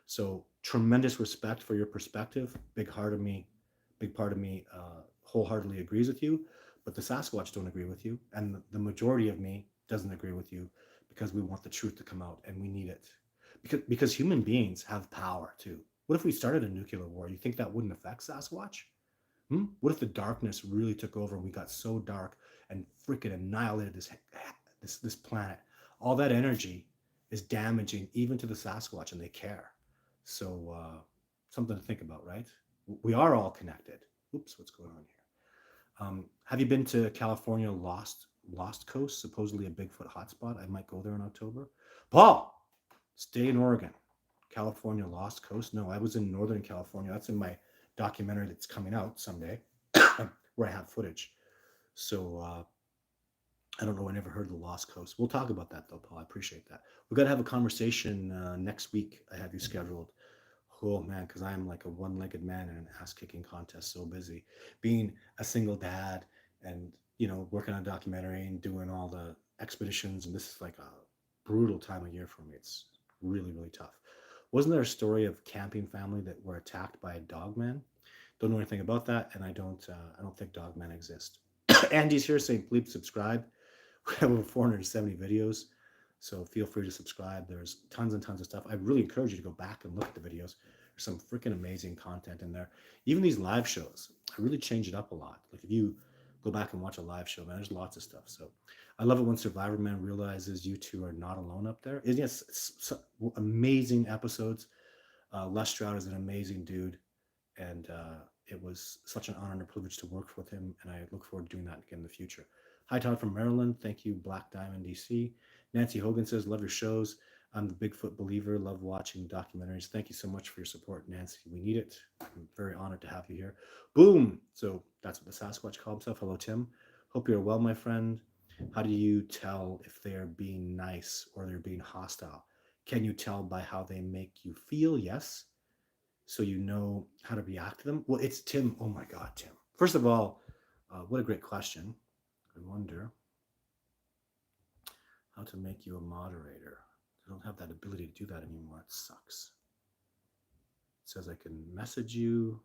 So tremendous respect for your perspective. Big part of me wholeheartedly agrees with you, but the Sasquatch don't agree with you, and the majority of me doesn't agree with you, because we want the truth to come out and we need it. Because human beings have power too. What if we started a nuclear war? You think that wouldn't affect Sasquatch? What if the darkness really took over and we got so dark and freaking annihilated this planet? All that energy is damaging even to the Sasquatch, and they care. So something to think about, right? We are all connected. Oops, what's going on here? Have you been to California Lost Coast? Supposedly a Bigfoot hotspot. I might go there in October. Paul, stay in Oregon. California Lost Coast. No, I was in Northern California. That's in my documentary that's coming out someday, where I have footage. So I don't know. I never heard of the Lost Coast. We'll talk about that though, Paul. I appreciate that. We've got to have a conversation next week. I have you scheduled. Oh man, because I am like a one-legged man in an ass-kicking contest. So busy being a single dad, and working on a documentary and doing all the expeditions. And this is like a brutal time of year for me. It's really, really tough. Wasn't there a story of camping family that were attacked by a dog man? Don't know anything about that, and I don't think dog men exist. Andy's here saying, please subscribe. We have over 470 videos, so feel free to subscribe. There's tons and tons of stuff. I really encourage you to go back and look at the videos. There's some freaking amazing content in there. Even these live shows, I really change it up a lot. Like if you go back and watch a live show, man, there's lots of stuff. So I love it when Survivor Man realizes you two are not alone up there. And yes, it's amazing episodes. Les Stroud is an amazing dude, and it was such an honor and a privilege to work with him, and I look forward to doing that again in the future. Hi, Todd from Maryland. Thank you, Black Diamond DC. Nancy Hogan says, love your shows. I'm the Bigfoot believer. Love watching documentaries. Thank you so much for your support, Nancy. We need it. I'm very honored to have you here. Boom. So that's what the Sasquatch called himself. Hello, Tim. Hope you're well, my friend. How do you tell if they're being nice or they're being hostile? Can you tell by how they make you feel? Yes. So you know how to react to them? Well, it's Tim. Oh my God, Tim. First of all, what a great question. I wonder. How to make you a moderator. I don't have that ability to do that anymore. It sucks. It says I can message you,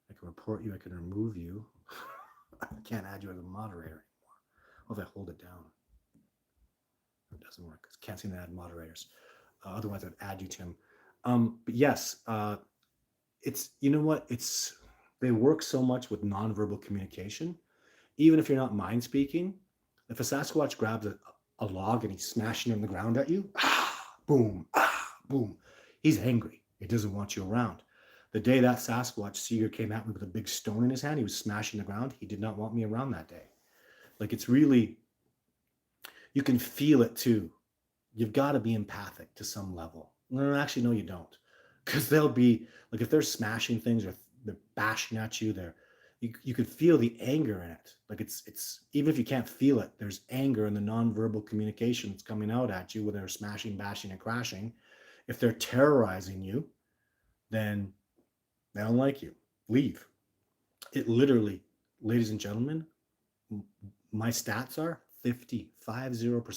I can report you, I can remove you. I can't add you as a moderator anymore. What if I hold it down? It doesn't work. I can't seem to add moderators. Otherwise, I'd add you, Tim. But yes, it's, you know what? They work so much with nonverbal communication. Even if you're not mind speaking, if a Sasquatch grabs a log and he's smashing it on the ground at you, boom, boom, he's angry. He doesn't want you around. The day that Sasquatch seer came at me with a big stone in his hand, he was smashing the ground. He did not want me around that day. Like, it's really, you can feel it too. You've got to be empathic to some level. No, actually, no, you don't. Because they'll be, like, if they're smashing things or they're bashing at you, you could feel the anger in it. Like, it's even if you can't feel it, there's anger in the nonverbal communication that's coming out at you when they're smashing, bashing, and crashing. If they're terrorizing you, then they don't like you. Leave. It literally, ladies and gentlemen, my stats are 50%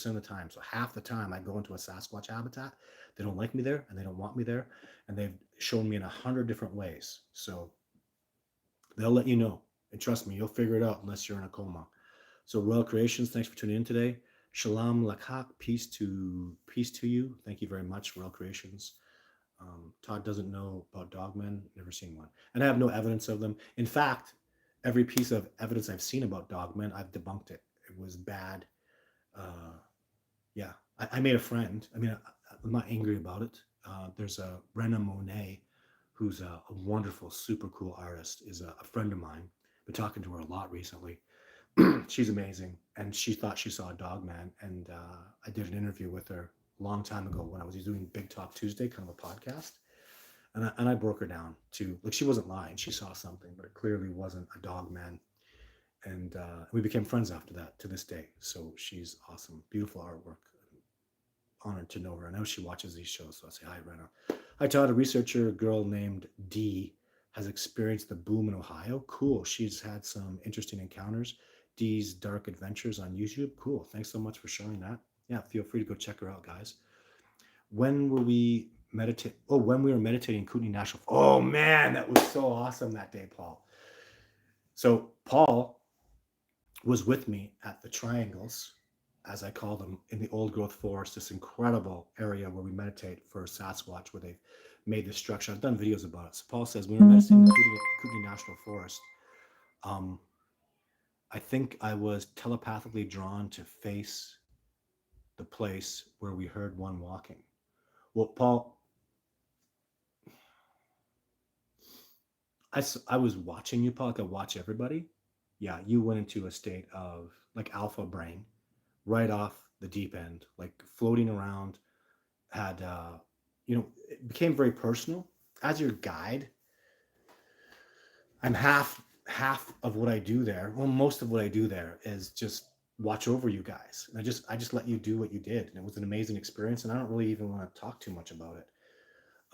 of the time. So half the time I go into a Sasquatch habitat, they don't like me there and they don't want me there. And they've shown me in 100 different ways. So they'll let you know. And trust me, you'll figure it out unless you're in a coma. So Royal Creations, thanks for tuning in today. Shalom lakak, peace to you. Thank you very much, Royal Creations. Todd doesn't know about dogmen, never seen one. And I have no evidence of them. In fact, every piece of evidence I've seen about dogmen, I've debunked it. It was bad. Yeah, I made a friend. I mean, I'm not angry about it. There's a Rena Monet, who's a wonderful, super cool artist, is a friend of mine. Been talking to her a lot recently. She's amazing, and she thought she saw a dog man, and I did an interview with her a long time ago when I was doing Big Talk Tuesday, kind of a podcast, and I broke her down to, like, she wasn't lying, she saw something, but it clearly wasn't a dog man, and we became friends after that to this day. So she's awesome, beautiful artwork. Honored to know her. I know she watches these shows, so I say hi, Rena. Hi, Todd. A researcher, a girl named Dee, has experienced the boom in Ohio. Cool. She's had some interesting encounters. Dee's Dark Adventures on YouTube. Cool. Thanks so much for sharing that. Yeah, feel free to go check her out, guys. When were we meditate? Oh, when we were meditating in Kootenai National. Oh man, that was so awesome that day, Paul. So Paul was with me at the triangles, as I call them, in the old growth forest, this incredible area where we meditate for Sasquatch, where they've made this structure. I've done videos about it. So Paul says, we were meditating in the Kootenai National Forest. I think I was telepathically drawn to face the place where we heard one walking. Well, Paul, I was watching you, Paul, like I watch everybody. Yeah, you went into a state of like alpha brain right off the deep end, like floating around, had, it became very personal. As your guide, I'm half of what I do there. Well, most of what I do there is just watch over you guys. And I just let you do what you did. And it was an amazing experience. And I don't really even want to talk too much about it.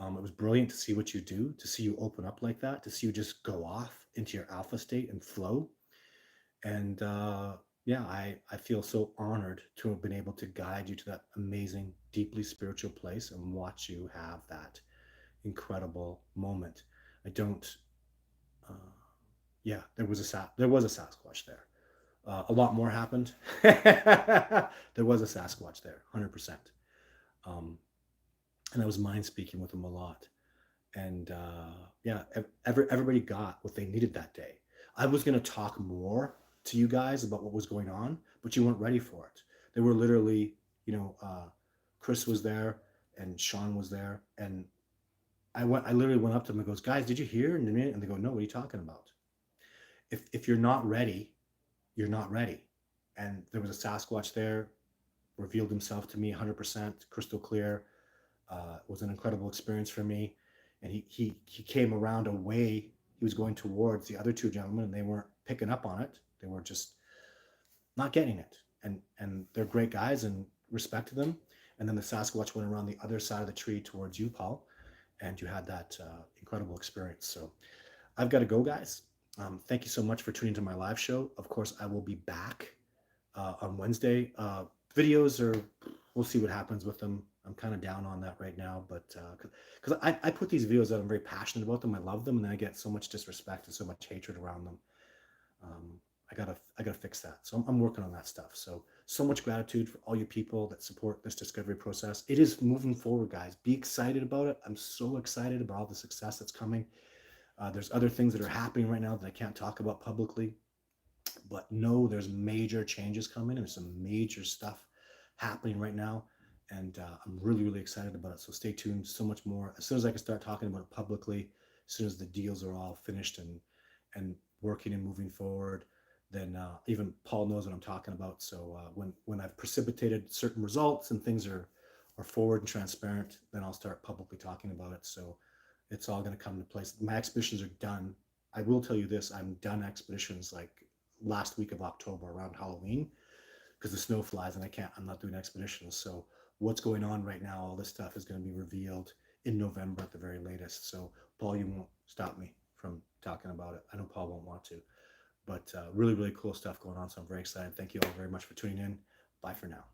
It was brilliant to see what you do, to see you open up like that, to see you just go off into your alpha state and flow. And yeah, I feel so honored to have been able to guide you to that amazing, deeply spiritual place and watch you have that incredible moment. I don't, yeah, there was a Sasquatch there. A lot more happened. There was a Sasquatch there, 100%. And I was mind speaking with him a lot. And yeah, everybody got what they needed that day. I was going to talk more to you guys about what was going on, but you weren't ready for it. They were literally, Chris was there and Sean was there, and I literally went up to them and goes, guys, did you hear? And they go, no, what are you talking about? If you're not ready, you're not ready. And there was a Sasquatch there, revealed himself to me 100%, crystal clear. It was an incredible experience for me. And he came around a way he was going towards the other two gentlemen, and they weren't picking up on it. They were just not getting it. And they're great guys and respect to them. And then the Sasquatch went around the other side of the tree towards you, Paul, and you had that incredible experience. So I've got to go, guys. Thank you so much for tuning to my live show. Of course, I will be back on Wednesday. Videos are we'll see what happens with them. I'm kind of down on that right now, but because I put these videos out, I'm very passionate about them. I love them, and then I get so much disrespect and so much hatred around them. Um, I gotta fix that. So I'm working on that stuff. So much gratitude for all you people that support this discovery process. It is moving forward, guys. Be excited about it. I'm so excited about all the success that's coming. There's other things that are happening right now that I can't talk about publicly, but no, there's major changes coming. There's some major stuff happening right now, and I'm really, really excited about it. So stay tuned. So much more. As soon as I can start talking about it publicly, as soon as the deals are all finished and working and moving forward, then even Paul knows what I'm talking about. So when I've precipitated certain results and things are forward and transparent, then I'll start publicly talking about it. So it's all going to come into place. My expeditions are done. I will tell you this: I'm done expeditions like last week of October around Halloween because the snow flies and I'm not doing expeditions. So what's going on right now, all this stuff is going to be revealed in November at the very latest. So Paul, you won't stop me from talking about it. I know Paul won't want to, but really, really cool stuff going on. So I'm very excited. Thank you all very much for tuning in. Bye for now.